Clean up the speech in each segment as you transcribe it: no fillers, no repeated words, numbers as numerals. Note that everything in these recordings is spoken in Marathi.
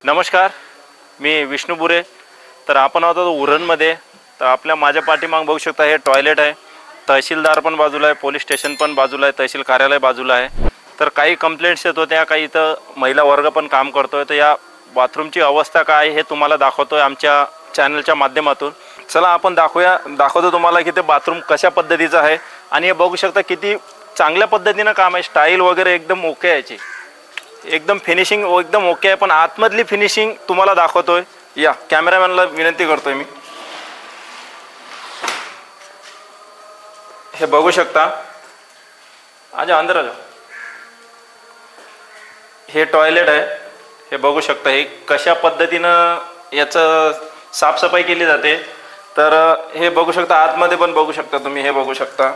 नमस्कार, मी विष्णू बुरे. तर आपण आहोत उरणमध्ये. तर आपल्या माझ्या पाठीमागे बघू शकता हे टॉयलेट आहे. तहसीलदार पण बाजूला आहे, पोलीस स्टेशन पण बाजूला आहे, तहसील कार्यालय बाजूला आहे. तर काही कंप्लेंट्स येत होत्या, काही इथं महिला वर्ग पण काम करतोय. तर या बाथरूमची अवस्था काय हे तुम्हाला दाखवतोय आमच्या चॅनलच्या माध्यमातून. चला आपण दाखवतो तुम्हाला की ते बाथरूम कशा पद्धतीचं आहे. आणि हे बघू शकता किती चांगल्या पद्धतीनं काम आहे. स्टाईल वगैरे एकदम ओके आहे याची, एकदम फिनिशिंग एकदम ओके आहे. पण आतमधली फिनिशिंग तुम्हाला दाखवतोय. या कॅमेरामॅनला विनंती करतोय मी. हे बघू शकता. आजा अंदर आजा. हे टॉयलेट आहे. हे बघू शकता हे कशा पद्धतीनं याचं साफसफाई केली जाते. तर हे बघू शकता. आतमध्ये पण बघू शकता तुम्ही. हे बघू शकता.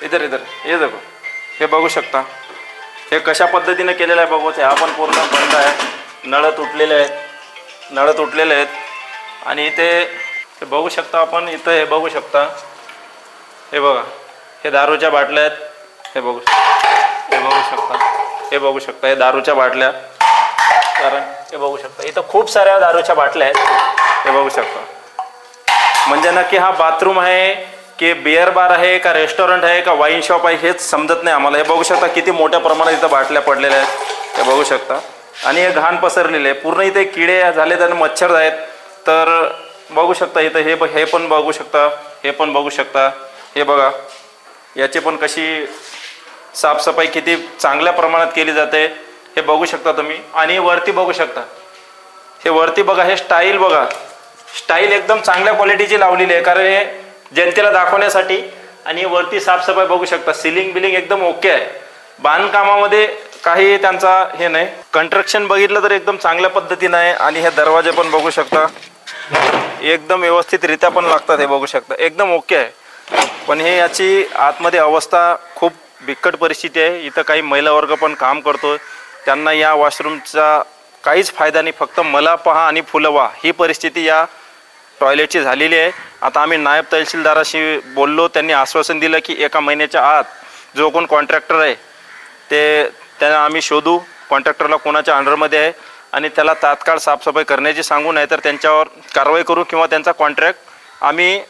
इधर हे देखो. हे बघू शकता हे कशा पद्धतीने केलेलं आहे. बघू हे आपण पूर्ण बंद आहे. नळ तुटलेले आहेत. आणि इथे हे बघू शकता आपण. इथं हे बघू शकता. हे बघा हे दारूच्या बाटल्या आहेत. हे बघू शकता हे दारूच्या बाटल्या. कारण हे बघू शकता इथं खूप साऱ्या दारूच्या बाटल्या आहेत. हे बघू शकता. म्हणजे नक्की हा बाथरूम आहे की बिअर बार आहे का रेस्टॉरंट आहे का वाईन शॉप आहे हेच समजत नाही आम्हाला. हे बघू शकता किती मोठ्या प्रमाणात इथं बाटल्या पडलेल्या आहेत. हे बघू शकता. आणि हे घाण पसरलेले आहे पूर्ण. इथे किडे झालेत आणि मच्छर आहेत. तर बघू शकता इथं हे पण बघू शकता. हे पण बघू शकता. हे बघा याची पण कशी साफसफाई किती चांगल्या प्रमाणात केली जाते हे बघू शकता तुम्ही. आणि वरती बघू शकता. हे वरती बघा. हे स्टाईल बघा. स्टाईल एकदम चांगल्या क्वालिटीची लावलेली आहे कारण हे जनतेला दाखवण्यासाठी. आणि वरती साफसफाई बघू शकता. सिलिंग बिलिंग एकदम ओके आहे. बांधकामामध्ये काही त्यांचा हे नाही. कंस्ट्रक्शन बघितलं तर एकदम चांगल्या पद्धतीनं आहे. आणि हे दरवाजे पण बघू शकता एकदम व्यवस्थितरित्या पण लागतात. हे बघू शकता एकदम ओके आहे. पण हे याची आतमध्ये अवस्था खूप बिकट परिस्थिती आहे. इथं काही महिला वर्ग पण काम करतो. त्यांना या वॉशरूमचा काहीच फायदा नाही. फक्त मला पहा आणि फुलवा ही परिस्थिती या टॉयलेटची झालेली आहे. आता आम्ही नायब तहसीलदाराशी बोललो. त्यांनी आश्वासन दिलं की 1 महिन्याच्या आत जो कोण कॉन्ट्रॅक्टर आहे त्यांना आम्ही शोधू. कॉन्ट्रॅक्टरला कोणाच्या अंडरमध्ये आहे आणि त्याला तात्काळ साफसफाई करण्याची सांगू. नाही तर त्यांच्यावर कारवाई करू किंवा त्यांचा कॉन्ट्रॅक्ट आम्ही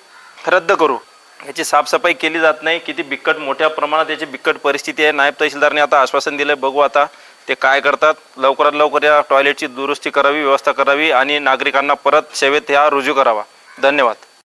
रद्द करू. याची साफसफाई केली जात नाही. किती बिकट मोठ्या प्रमाणात याची बिकट परिस्थिती आहे. नायब तहसीलदारने आता आश्वासन दिलं. बघू आता ते काय करतात. लवकरात लवकर या टॉयलेटची दुरुस्ती करावी, व्यवस्था करावी आणि नागरिकांना परत सेवेत रुजू करावा. धन्यवाद.